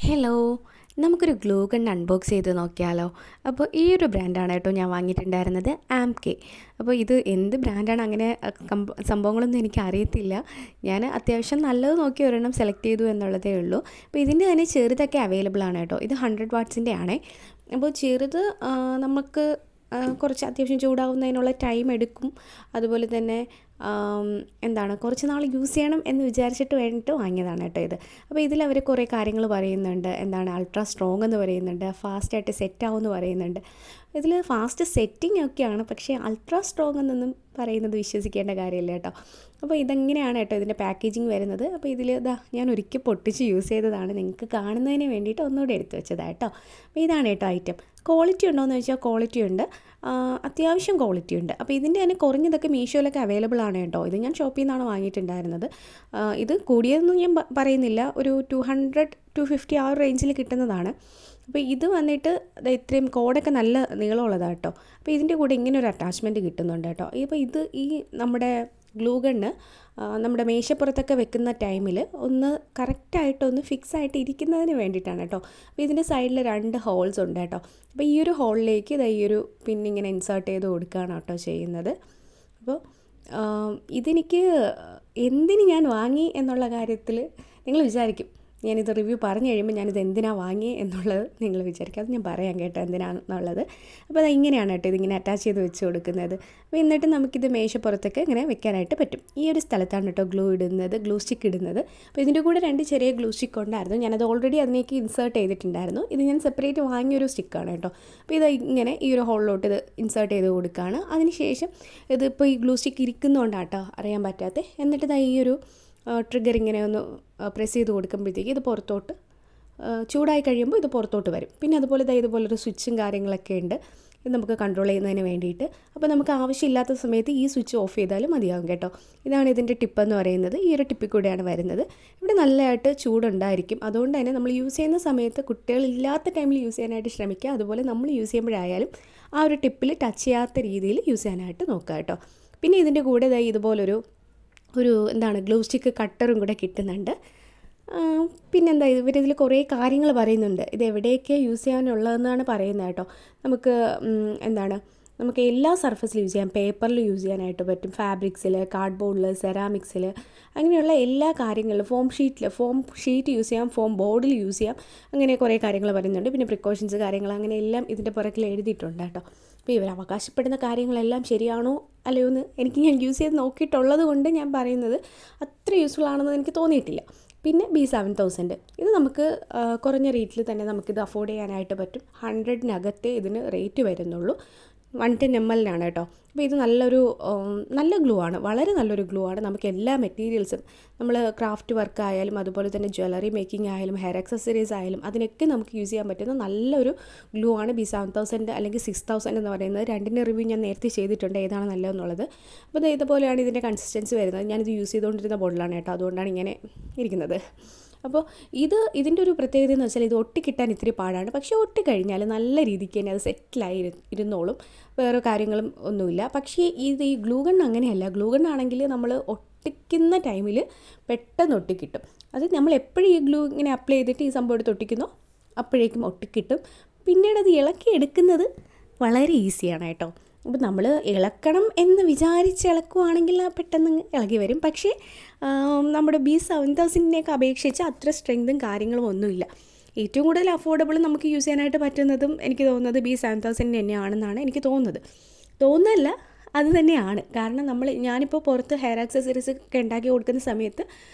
Hello, നമുക്കൊരു glue gun unbox ചെയ്ത് നോക്കിയാലോ? അപ്പോൾ ഈ ഒരു ബ്രാൻഡാണ് കേട്ടോ ഞാൻ വാങ്ങിയിട്ടുണ്ടായിരുന്നത്, ആംകെ. അപ്പോൾ ഇത് എന്ത് ബ്രാൻഡാണ് അങ്ങനെ സംഭവങ്ങളൊന്നും എനിക്ക് അറിയത്തില്ല. ഞാൻ അത്യാവശ്യം നല്ലത് നോക്കി ഒരെണ്ണം സെലക്ട് ചെയ്തു എന്നുള്ളതേ ഉള്ളൂ. അപ്പോൾ ഇതിൻ്റെ തന്നെ ചെറുതൊക്കെ അവൈലബിൾ ആണ് കേട്ടോ. ഇത് 100 വാട്ട്സിൻ്റെ ആണേ. അപ്പോൾ ചെറുത് നമുക്ക് കുറച്ച് അത്യാവശ്യം ചൂടാവുന്നതിനുള്ള ടൈം എടുക്കും. അതുപോലെ തന്നെ എന്താണ് കുറച്ച് നാൾ യൂസ് ചെയ്യണം എന്ന് വിചാരിച്ചിട്ട് വേണ്ടിയിട്ട് വാങ്ങിയതാണ് കേട്ടോ ഇത്. അപ്പോൾ ഇതിലവർ കുറേ കാര്യങ്ങൾ പറയുന്നുണ്ട്. എന്താണ് അൾട്രാ സ്ട്രോങ് എന്ന് പറയുന്നുണ്ട്, ഫാസ്റ്റായിട്ട് സെറ്റ് ആവുമെന്ന് പറയുന്നുണ്ട്. ഇതിൽ ഫാസ്റ്റ് സെറ്റിംഗ് ഒക്കെയാണ്, പക്ഷേ അൾട്രാ സ്ട്രോങ് എന്നൊന്നും പറയുന്നത് വിശ്വസിക്കേണ്ട കാര്യമില്ല കേട്ടോ. അപ്പോൾ ഇതെങ്ങനെയാണ് കേട്ടോ ഇതിൻ്റെ പാക്കേജിങ് വരുന്നത്. അപ്പോൾ ഇതിൽ ഞാൻ ഒരിക്കൽ പൊട്ടിച്ച് യൂസ് ചെയ്തതാണ്, നിങ്ങൾക്ക് കാണുന്നതിന് വേണ്ടിയിട്ട് ഒന്നുകൂടി എടുത്ത് വെച്ചതാണ് കേട്ടോ. അപ്പോൾ ഇതാണ് കേട്ടോ ഐറ്റം. ക്വാളിറ്റി ഉണ്ടോയെന്ന് ചോദിച്ചാൽ ക്വാളിറ്റി ഉണ്ട്, അത്യാവശ്യം ക്വാളിറ്റി ഉണ്ട്. അപ്പോൾ ഇതിൻ്റെ തന്നെ കുറഞ്ഞതൊക്കെ മീഷോയിലൊക്കെ അവൈലബിൾ ആണ് കേട്ടോ. ഇത് ഞാൻ ഷോപ്പിൽ നിന്നാണ് വാങ്ങിയിട്ടുണ്ടായിരുന്നത്. ഇത് കൂടിയതൊന്നും ഞാൻ പറയുന്നില്ല, ഒരു 200-250 ആ റേഞ്ചിൽ കിട്ടുന്നതാണ്. അപ്പോൾ ഇത് വന്നിട്ട് ഇത്രയും കോഡൊക്കെ നല്ല നീളമുള്ളതാണ് കേട്ടോ. അപ്പോൾ ഇതിൻ്റെ കൂടെ ഇങ്ങനെ ഒരു അറ്റാച്ച്മെൻറ്റ് കിട്ടുന്നുണ്ട് കേട്ടോ. ഇപ്പോൾ ഇത് ഈ നമ്മുടെ ഗ്ലൂ ഗണ്ണ് നമ്മുടെ മേശപ്പുറത്തൊക്കെ വെക്കുന്ന ടൈമിൽ ഒന്ന് കറക്റ്റായിട്ടൊന്ന് ഫിക്സ് ആയിട്ട് ഇരിക്കുന്നതിന് വേണ്ടിയിട്ടാണ് കേട്ടോ. അപ്പോൾ ഇതിൻ്റെ സൈഡിൽ 2 ഹോൾസ് ഉണ്ട് കേട്ടോ. അപ്പോൾ ഈ ഒരു ഹോളിലേക്ക് ഈ ഒരു പിന്നിങ്ങനെ ഇൻസേർട്ട് ചെയ്ത് കൊടുക്കുകയാണ് കേട്ടോ ചെയ്യുന്നത്. അപ്പോൾ ഇതെനിക്ക് എന്തിന് ഞാൻ വാങ്ങി എന്നുള്ള കാര്യത്തിൽ നിങ്ങൾ വിചാരിക്കും, ഞാനിത് റിവ്യൂ പറഞ്ഞു കഴിയുമ്പോൾ ഞാനിത് എന്തിനാണ് വാങ്ങി എന്നുള്ളത് നിങ്ങൾ വിചാരിക്കും. അത് ഞാൻ പറയാം കേട്ടോ എന്തിനാണെന്നുള്ളത്. അപ്പോൾ അത് ഇങ്ങനെയാണ് കേട്ടോ ഇതിങ്ങനെ അറ്റാച്ച് ചെയ്ത് വെച്ച് കൊടുക്കുന്നത്. അപ്പോൾ എന്നിട്ട് നമുക്കിത് മേശപ്പുറത്തൊക്കെ ഇങ്ങനെ വെക്കാനായിട്ട് പറ്റും. ഈ ഒരു സ്ഥലത്താണ് കേട്ടോ ഗ്ലൂ സ്റ്റിക്ക് ഇടുന്നത്. അപ്പോൾ ഇതിൻ്റെ കൂടെ 2 ചെറിയ ഗ്ലൂ സ്റ്റിക്ക് ഉണ്ടായിരുന്നു. ഞാനത് ഓൾറെഡി അതിലേക്ക് ഇൻസേർട്ട് ചെയ്തിട്ടുണ്ടായിരുന്നു. ഇത് ഞാൻ സെപ്പറേറ്റ് വാങ്ങിയൊരു സ്റ്റിക്കാണ് കേട്ടോ. അപ്പോൾ ഇത് ഇങ്ങനെ ഈ ഒരു ഹോളിലോട്ട് ഇത് ഇൻസേർട്ട് ചെയ്ത് കൊടുക്കുകയാണ്. അതിനുശേഷം ഇതിപ്പോൾ ഈ ഗ്ലൂ സ്റ്റിക്ക് ഇരിക്കുന്നതുകൊണ്ടാണ് കേട്ടോ അറിയാൻ പറ്റാത്തത്. എന്നിട്ട് ഈ ഒരു ട്രിഗർ ഇങ്ങനെ ഒന്ന് പ്രസ് ചെയ്ത് കൊടുക്കുമ്പോഴത്തേക്ക് ഇത് പുറത്തോട്ട് ചൂടായി കഴിയുമ്പോൾ ഇത് പുറത്തോട്ട് വരും. പിന്നെ അതുപോലെ ഇതുപോലൊരു സ്വിച്ചും കാര്യങ്ങളൊക്കെ ഉണ്ട്, ഇത് നമുക്ക് കൺട്രോൾ ചെയ്യുന്നതിന് വേണ്ടിയിട്ട്. അപ്പോൾ നമുക്ക് ആവശ്യമില്ലാത്ത സമയത്ത് ഈ സ്വിച്ച് ഓഫ് ചെയ്താലും മതിയാകും കേട്ടോ. ഇതാണ് ഇതിൻ്റെ ടിപ്പെന്ന് പറയുന്നത്. ഈ ഒരു ടിപ്പിൽ കൂടെയാണ് വരുന്നത്. ഇവിടെ നല്ലതായിട്ട് ചൂടുണ്ടായിരിക്കും. അതുകൊണ്ട് തന്നെ നമ്മൾ യൂസ് ചെയ്യുന്ന സമയത്ത് കുട്ടികളില്ലാത്ത ടൈമിൽ യൂസ് ചെയ്യാനായിട്ട് ശ്രമിക്കുക. അതുപോലെ നമ്മൾ യൂസ് ചെയ്യുമ്പോഴായാലും ആ ഒരു ടിപ്പിൽ ടച്ച് ചെയ്യാത്ത രീതിയിൽ യൂസ് ചെയ്യാനായിട്ട് നോക്കുക കേട്ടോ. പിന്നെ ഇതിൻ്റെ കൂടെ ഇതുപോലൊരു എന്താണ് ഗ്ലൂ സ്റ്റിക്ക് കട്ടറും കൂടെ കിട്ടുന്നുണ്ട്. പിന്നെന്താ ഇവരിതിൽ കുറേ കാര്യങ്ങൾ പറയുന്നുണ്ട്, ഇത് എവിടെയൊക്കെ യൂസ് ചെയ്യാനുള്ളതെന്നാണ് പറയുന്നത് കേട്ടോ. നമുക്ക് എല്ലാ സർഫസിലും യൂസ് ചെയ്യാം. പേപ്പറിൽ യൂസ് ചെയ്യാനായിട്ട് പറ്റും, ഫാബ്രിക്സിൽ, കാർഡ്ബോർഡിൽ, സെറാമിക്സിൽ, അങ്ങനെയുള്ള എല്ലാ കാര്യങ്ങളിലും. ഫോം ഷീറ്റ് യൂസ് ചെയ്യാം, ഫോം ബോർഡിൽ യൂസ് ചെയ്യാം. അങ്ങനെ കുറേ കാര്യങ്ങൾ പറയുന്നുണ്ട്. പിന്നെ പ്രിക്കോഷൻസ് കാര്യങ്ങൾ അങ്ങനെ എല്ലാം ഇതിൻ്റെ പുറകിൽ എഴുതിയിട്ടുണ്ട് കേട്ടോ. അപ്പോൾ ഇവർ അവകാശപ്പെടുന്ന കാര്യങ്ങളെല്ലാം ശരിയാണോ അല്ലയോ എന്ന് ഞാൻ യൂസ് ചെയ്ത് നോക്കിയിട്ടുള്ളത് കൊണ്ട് ഞാൻ പറയുന്നത് അത്ര യൂസ്ഫുൾ ആണെന്ന് എനിക്ക് തോന്നിയിട്ടില്ല. പിന്നെ B7000 ഇത് നമുക്ക് കുറഞ്ഞ റേറ്റിൽ തന്നെ നമുക്കിത് അഫോർഡ് ചെയ്യാനായിട്ട് പറ്റും. 100-നകത്തേ ഇതിന് റേറ്റ് വരുന്നുള്ളൂ. 110 ml കേട്ടോ. അപ്പോൾ ഇത് നല്ല ഗ്ലൂ ആണ്, വളരെ നല്ലൊരു ഗ്ലൂ ആണ്. നമുക്ക് എല്ലാ മെറ്റീരിയൽസും, നമ്മൾ ക്രാഫ്റ്റ് വർക്ക് ആയാലും അതുപോലെ തന്നെ ജ്വല്ലറി മേക്കിംഗ് ആയാലും ഹെയർ ആക്സസറീസ് ആയാലും അതിനൊക്കെ നമുക്ക് യൂസ് ചെയ്യാൻ പറ്റുന്ന നല്ലൊരു ഗ്ലൂ ആണ്. B7000 അല്ലെങ്കിൽ 6000 എന്ന് പറയുന്നത്. രണ്ടിൻ്റെ റിവ്യൂ ഞാൻ നേരത്തെ ചെയ്തിട്ടുണ്ട്, ഏതാണ് നല്ലതെന്നുള്ളത്. അപ്പോൾ ഇതുപോലെയാണ് ഇതിൻ്റെ കൺസിസ്റ്റൻസി വരുന്നത്. ഞാനിത് യൂസ് ചെയ്തുകൊണ്ടിരുന്ന ബോട്ടിലാണ് കേട്ടോ, അതുകൊണ്ടാണ് ഇങ്ങനെ ഇരിക്കുന്നത്. അപ്പോൾ ഇതിൻ്റെ ഒരു പ്രത്യേകത എന്ന് വെച്ചാൽ ഇത് ഒട്ടിക്കിട്ടാൻ ഇത്തിരി പാടാണ്. പക്ഷേ ഒട്ടിക്കഴിഞ്ഞാൽ നല്ല രീതിക്ക് തന്നെ അത് സെറ്റിലായി ഇരുന്നോളും, വേറെ കാര്യങ്ങളും ഒന്നുമില്ല. പക്ഷേ ഈ ഗ്ലൂ ഗൺ അങ്ങനെയല്ല. ഗ്ലൂ ഗൺ ആണെങ്കിൽ നമ്മൾ ഒട്ടിക്കുന്ന ടൈമിൽ പെട്ടെന്ന് ഒട്ടിക്കിട്ടും. അത് നമ്മൾ എപ്പോഴും ഈ ഗ്ലൂ ഇങ്ങനെ അപ്ലൈ ചെയ്തിട്ട് ഈ സംഭവം എടുത്ത് ഒട്ടിക്കുന്നോ അപ്പോഴേക്കും ഒട്ടിക്കിട്ടും. പിന്നീട് അത് ഇളക്കി എടുക്കുന്നത് വളരെ ഈസിയാണ് കേട്ടോ. അപ്പോൾ നമ്മൾ ഇളക്കണം എന്ന് വിചാരിച്ച് ഇളക്കുവാണെങ്കിൽ പെട്ടെന്ന് ഇളകി വരും. പക്ഷേ നമ്മുടെ B7000 അപേക്ഷിച്ച് അത്ര സ്ട്രെങ്തും കാര്യങ്ങളും ഒന്നുമില്ല. ഏറ്റവും കൂടുതൽ അഫോർഡബിൾ നമുക്ക് യൂസ് ചെയ്യാനായിട്ട് പറ്റുന്നതും എനിക്ക് തോന്നുന്നത് B7000 തന്നെയാണെന്നാണ് എനിക്ക് തോന്നുന്നതല്ല, അത് തന്നെയാണ്. കാരണം ഞാനിപ്പോൾ പുറത്ത് ഹെയർ ആക്സസറീസ് ഒക്കെ ഉണ്ടാക്കി കൊടുക്കുന്ന സമയത്ത്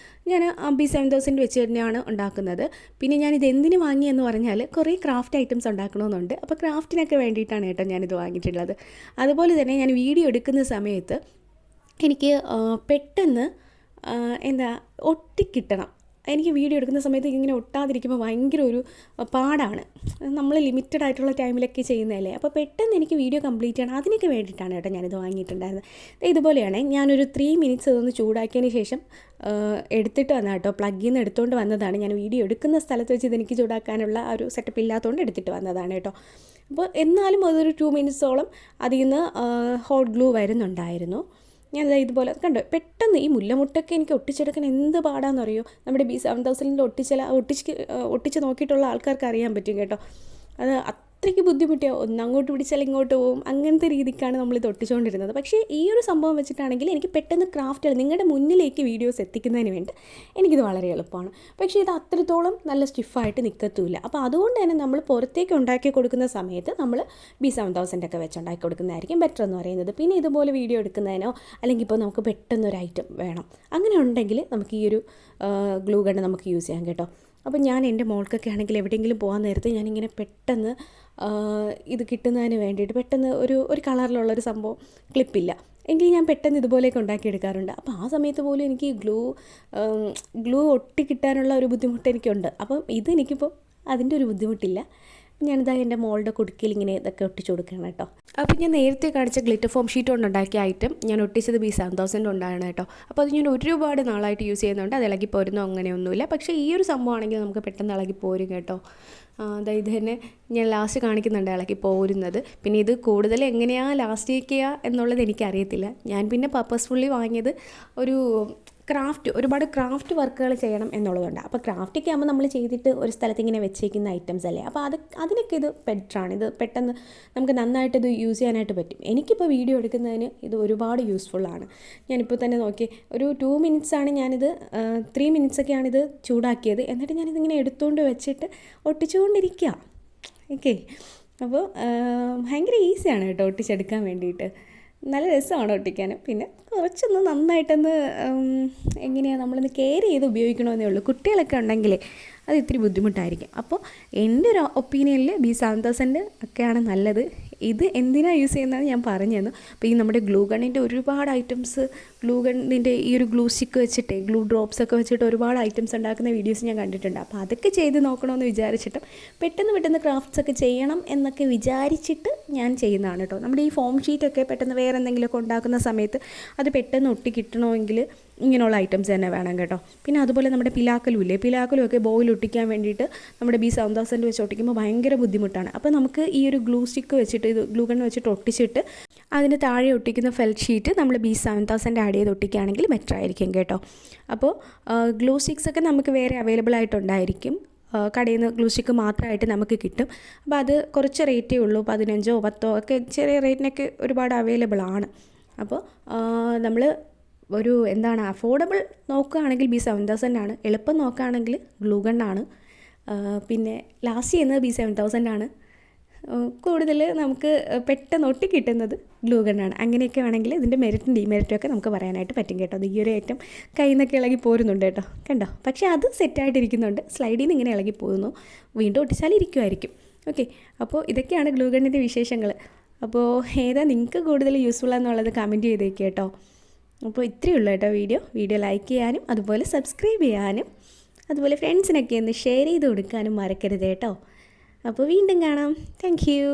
ഞാൻ B7000 വെച്ച് തന്നെയാണ് ഉണ്ടാക്കുന്നത്. പിന്നെ ഞാനിത് എന്തിന് വാങ്ങിയെന്ന് പറഞ്ഞാൽ കുറേ ക്രാഫ്റ്റ് ഐറ്റംസ് ഉണ്ടാക്കണമെന്നുണ്ട്. അപ്പോൾ ക്രാഫ്റ്റിനൊക്കെ വേണ്ടിയിട്ടാണ് കേട്ടോ ഞാനിത് വാങ്ങിയിട്ടുള്ളത്. അതുപോലെ തന്നെ ഞാൻ വീഡിയോ എടുക്കുന്ന സമയത്ത് എനിക്ക് പെട്ടെന്ന് ഒട്ടിക്കിട്ടണം. എനിക്ക് വീഡിയോ എടുക്കുന്ന സമയത്ത് ഇങ്ങനെ ഒട്ടാതിരിക്കുമ്പോൾ ഭയങ്കര ഒരു പാടാണ്. നമ്മൾ ലിമിറ്റഡ് ആയിട്ടുള്ള ടൈമിലൊക്കെ ചെയ്യുന്നതല്ലേ. അപ്പോൾ പെട്ടെന്ന് എനിക്ക് വീഡിയോ കംപ്ലീറ്റ് ചെയ്യണം, അതിനൊക്കെ വേണ്ടിയിട്ടാണ് കേട്ടോ ഞാനിത് വാങ്ങിയിട്ടുണ്ടായിരുന്നത്. ഇതുപോലെയാണ്. ഞാനൊരു 3 മിനിറ്റ്സ് ഇതൊന്ന് ചൂടാക്കിയതിന് ശേഷം എടുത്തിട്ട് വന്ന കേട്ടോ, പ്ലഗിൽ നിന്ന് എടുത്തുകൊണ്ട് വന്നതാണ്. ഞാൻ വീഡിയോ എടുക്കുന്ന സ്ഥലത്ത് വെച്ച് ഇതെനിക്ക് ചൂടാക്കാനുള്ള ആ ഒരു സെറ്റപ്പ് ഇല്ലാത്തതുകൊണ്ട് എടുത്തിട്ട് വന്നതാണ് കേട്ടോ. അപ്പോൾ എന്നാലും അതൊരു 2 മിനിറ്റ്സോളം അതിൽ നിന്ന് ഹോട്ട് ഗ്ലൂ വരുന്നുണ്ടായിരുന്നു. ഞാനിതാ ഇതുപോലെ കണ്ടോ, പെട്ടെന്ന് ഈ മുല്ലമുട്ടൊക്കെ എനിക്ക് ഒട്ടിച്ചെടുക്കാൻ എന്ത് പാടാണെന്നറിയോ. നമ്മുടെ B7000 ഒട്ടിച്ച് നോക്കിയിട്ടുള്ള ആൾക്കാർക്ക് അറിയാൻ പറ്റും കേട്ടോ. അത് അത്രയ്ക്ക് ബുദ്ധിമുട്ടിയോ, ഒന്ന് അങ്ങോട്ട് പിടിച്ചാൽ ഇങ്ങോട്ട് പോവും, അങ്ങനത്തെ രീതിക്കാണ് നമ്മളിത് ഒട്ടിച്ചുകൊണ്ടിരുന്നത്. പക്ഷേ ഈ ഒരു സംഭവം വെച്ചിട്ടാണെങ്കിൽ എനിക്ക് പെട്ടെന്ന് ക്രാഫ്റ്റ് നിങ്ങളുടെ മുന്നിലേക്ക് വീഡിയോസ് എത്തിക്കുന്നതിന് വേണ്ടി എനിക്കിത് വളരെ എളുപ്പമാണ്. പക്ഷേ ഇത് അത്രത്തോളം നല്ല സ്റ്റിഫായിട്ട് നിൽക്കത്തുമില്ല. അപ്പോൾ അതുകൊണ്ട് തന്നെ നമ്മൾ പുറത്തേക്ക് ഉണ്ടാക്കി കൊടുക്കുന്ന സമയത്ത് നമ്മൾ B7000 ഒക്കെ വെച്ച് ഉണ്ടാക്കി കൊടുക്കുന്നതായിരിക്കും ബെറ്റർ എന്ന് പറയുന്നത്. പിന്നെ ഇതുപോലെ വീഡിയോ എടുക്കുന്നതിനോ അല്ലെങ്കിൽ ഇപ്പോൾ നമുക്ക് പെട്ടെന്നൊരു ഐറ്റം വേണം, അങ്ങനെ ഉണ്ടെങ്കിൽ നമുക്ക് ഈ ഒരു ഗ്ലൂ ഗണ്ണ് നമുക്ക് യൂസ് ചെയ്യാം കേട്ടോ. അപ്പോൾ ഞാൻ എൻ്റെ മോൾക്കൊക്കെ ആണെങ്കിൽ എവിടെയെങ്കിലും പോകാൻ നേരത്ത് ഞാനിങ്ങനെ പെട്ടെന്ന് ഇത് കിട്ടുന്നതിന് വേണ്ടിയിട്ട് പെട്ടെന്ന് ഒരു കളറിലുള്ളൊരു സംഭവം ക്ലിപ്പില്ല എങ്കിൽ ഞാൻ പെട്ടെന്ന് ഇതുപോലെയൊക്കെ ഉണ്ടാക്കിയെടുക്കാറുണ്ട്. അപ്പോൾ ആ സമയത്ത് പോലും എനിക്ക് ഗ്ലൂ ഒട്ടി കിട്ടാനുള്ള ഒരു ബുദ്ധിമുട്ട് എനിക്കുണ്ട്. അപ്പം ഇതെനിക്കിപ്പോൾ അതിൻ്റെ ഒരു ബുദ്ധിമുട്ടില്ല. ഞാനിതാ എൻ്റെ മോളുടെ കുടുക്കിൽ ഇങ്ങനെ ഇതൊക്കെ ഒട്ടിച്ചു കൊടുക്കണം കേട്ടോ. അപ്പോൾ ഞാൻ നേരത്തെ കാണിച്ച ഗ്ലിറ്റർ ഫോം ഷീറ്റ് കൊണ്ടുണ്ടാക്കിയ ഐറ്റം ഞാൻ ഒട്ടിച്ചത് B7000 കൊണ്ടാണ് കേട്ടോ. അപ്പോൾ അത് ഞാൻ ഒരുപാട് നാളായിട്ട് യൂസ് ചെയ്യുന്നുണ്ട്. അത് ഇളകി പോരുന്നോ അങ്ങനെയൊന്നുമില്ല. പക്ഷേ ഈ ഒരു സംഭവമാണെങ്കിൽ നമുക്ക് പെട്ടെന്ന് ഇളകി പോരും കേട്ടോ. അതായത് തന്നെ ഞാൻ ലാസ്റ്റ് കാണിക്കുന്നുണ്ട് ഇളകി പോരുന്നത്. പിന്നെ ഇത് കൂടുതൽ എങ്ങനെയാണ് ലാസ്റ്റ് ചെയ്യുക എന്നുള്ളത് എനിക്കറിയത്തില്ല. ഞാൻ പിന്നെ പർപ്പസ്ഫുള്ളി വാങ്ങിയത് ഒരുപാട് ക്രാഫ്റ്റ് വർക്കുകൾ ചെയ്യണം എന്നുള്ളതുണ്ട്. അപ്പോൾ ക്രാഫ്റ്റൊക്കെ ആകുമ്പോൾ നമ്മൾ ചെയ്തിട്ട് ഒരു സ്ഥലത്ത് ഇങ്ങനെ വെച്ചേക്കുന്ന ഐറ്റംസ് അല്ലേ. അപ്പോൾ അതിനൊക്കെ ഇത് ബെറ്ററാണ്. ഇത് പെട്ടെന്ന് നമുക്ക് നന്നായിട്ട് ഇത് യൂസ് ചെയ്യാനായിട്ട് പറ്റും. എനിക്കിപ്പോൾ വീഡിയോ എടുക്കുന്നതിന് ഇത് ഒരുപാട് യൂസ്ഫുള്ളാണ്. ഞാനിപ്പോൾ തന്നെ നോക്കി ഒരു 2 മിനിറ്റ്സാണ് ഞാനിത് 3 മിനിറ്റ്സൊക്കെയാണിത് ചൂടാക്കിയത്. എന്നിട്ട് ഞാനിതിങ്ങനെ എടുത്തുകൊണ്ട് വെച്ചിട്ട് ഒട്ടിച്ചുകൊണ്ടിരിക്കുക. ഓക്കെ, അപ്പോൾ ഭയങ്കര ഈസിയാണ് കേട്ടോ ഒട്ടിച്ചെടുക്കാൻ വേണ്ടിയിട്ട്. നല്ല രസമാണ് ഒട്ടിക്കാൻ. പിന്നെ കുറച്ചൊന്ന് നന്നായിട്ടൊന്ന് എങ്ങനെയാണ് നമ്മളൊന്ന് കെയർ ചെയ്ത് ഉപയോഗിക്കണമെന്നേ ഉള്ളൂ. കുട്ടികളൊക്കെ ഉണ്ടെങ്കിൽ അത് ഇത്തിരി ബുദ്ധിമുട്ടായിരിക്കും. അപ്പോൾ എൻ്റെ ഒരു ഒപ്പീനിയനിൽ B7000 ഒക്കെയാണ് നല്ലത്. ഇത് എന്തിനാണ് യൂസ് ചെയ്യുന്നത് ഞാൻ പറഞ്ഞു തന്നു. അപ്പോൾ ഈ നമ്മുടെ ഗ്ലൂ ഗണ്ണിൻ്റെ ഒരുപാട് ഐറ്റംസ്, ഗ്ലൂ ഗണ്ണിൻ്റെ ഈ ഒരു ഗ്ലൂ സ്റ്റിക്ക് വെച്ചിട്ട് ഗ്ലൂ ഡ്രോപ്സ് ഒക്കെ വെച്ചിട്ട് ഒരുപാട് ഐറ്റംസ് ഉണ്ടാക്കുന്ന വീഡിയോസ് ഞാൻ കണ്ടിട്ടുണ്ട്. അപ്പോൾ അതൊക്കെ ചെയ്ത് നോക്കണമെന്ന് വിചാരിച്ചിട്ടും പെട്ടെന്ന് ക്രാഫ്റ്റ്സ് ഒക്കെ ചെയ്യണം എന്നൊക്കെ വിചാരിച്ചിട്ട് ഞാൻ ചെയ്യുന്നതാണ് കേട്ടോ. നമ്മുടെ ഈ ഫോം ഷീറ്റൊക്കെ പെട്ടെന്ന് വേറെ എന്തെങ്കിലുമൊക്കെ ഉണ്ടാക്കുന്ന സമയത്ത് അത് പെട്ടെന്ന് ഒട്ടി കിട്ടണമെങ്കിൽ ഇങ്ങനെയുള്ള ഐറ്റംസ് തന്നെ വേണം കേട്ടോ. പിന്നെ അതുപോലെ നമ്മുടെ പിലാക്കലും ഒക്കെ ബോയിൽ ഒട്ടിക്കാൻ വേണ്ടിയിട്ട് നമ്മുടെ B7000 വെച്ച് ഒട്ടിക്കുമ്പോൾ ഭയങ്കര ബുദ്ധിമുട്ടാണ്. അപ്പോൾ നമുക്ക് ഈ ഒരു ഗ്ലൂ സ്റ്റിക്ക് വെച്ചിട്ട് ഇത് ഗ്ലൂ ഗൺ വെച്ചിട്ട് ഒട്ടിച്ചിട്ട് അതിന് താഴെ ഒട്ടിക്കുന്ന ഫെൽറ്റ് ഷീറ്റ് നമ്മൾ B7000 ആഡ് ചെയ്ത് ഒട്ടിക്കുകയാണെങ്കിൽ ബെറ്റർ ആയിരിക്കും കേട്ടോ. അപ്പോൾ ഗ്ലൂ സ്റ്റിക്സ് ഒക്കെ നമുക്ക് വേറെ അവൈലബിൾ ആയിട്ടുണ്ടായിരിക്കും. കടയിൽ നിന്ന് ഗ്ലൂ സ്റ്റിക്ക് മാത്രമായിട്ട് നമുക്ക് കിട്ടും. അപ്പോൾ അത് കുറച്ച് റേറ്റേ ഉള്ളൂ, 15 10 ഒക്കെ ചെറിയ റേറ്റിനൊക്കെ ഒരുപാട് അവൈലബിൾ ആണ്. അപ്പോൾ നമ്മൾ അഫോർഡബിൾ നോക്കുകയാണെങ്കിൽ B7000 ആണ്. എളുപ്പം നോക്കുകയാണെങ്കിൽ ഗ്ലൂ ഗണ്ണാണ്. പിന്നെ ലാസ്റ്റ് ചെയ്യുന്നത് B7000 ആണ്. കൂടുതൽ നമുക്ക് പെട്ടെന്ന് ഒട്ടിക്കിട്ടുന്നത് ഗ്ലൂ ഗണ്ണാണ്. അങ്ങനെയൊക്കെ വേണമെങ്കിൽ ഇതിൻ്റെ മെറിറ്റും ഡിമെറിറ്റും ഒക്കെ നമുക്ക് പറയാനായിട്ട് പറ്റും കേട്ടോ. അത് ഈ ഒരു ഐറ്റം കയ്യിൽ നിന്നൊക്കെ ഇളകി പോരുന്നുണ്ട് കേട്ടോ, കണ്ടോ. പക്ഷേ അത് സെറ്റായിട്ടിരിക്കുന്നുണ്ട്. സ്ലൈഡിൽ നിന്ന് ഇങ്ങനെ ഇളകി പോകുന്നു, വീണ്ടും ഒട്ടിച്ചാൽ ഇരിക്കുമായിരിക്കും. ഓക്കെ, അപ്പോൾ ഇതൊക്കെയാണ് ഗ്ലൂ ഗണ്ണിൻ്റെ വിശേഷങ്ങൾ. അപ്പോൾ ഏതാ നിങ്ങൾക്ക് കൂടുതൽ യൂസ്ഫുൾ എന്നുള്ളത് കമൻറ്റ് ചെയ്തേക്ക് കേട്ടോ. അപ്പോൾ ഇത്രയേ ഉള്ളൂ കേട്ടോ വീഡിയോ ലൈക്ക് ചെയ്യാനും അതുപോലെ സബ്സ്ക്രൈബ് ചെയ്യാനും അതുപോലെ ഫ്രണ്ട്സിനൊക്കെ ഒന്ന് ഷെയർ ചെയ്ത് കൊടുക്കാനും മറക്കരുത് കേട്ടോ. അപ്പോൾ വീണ്ടും കാണാം. Thank you.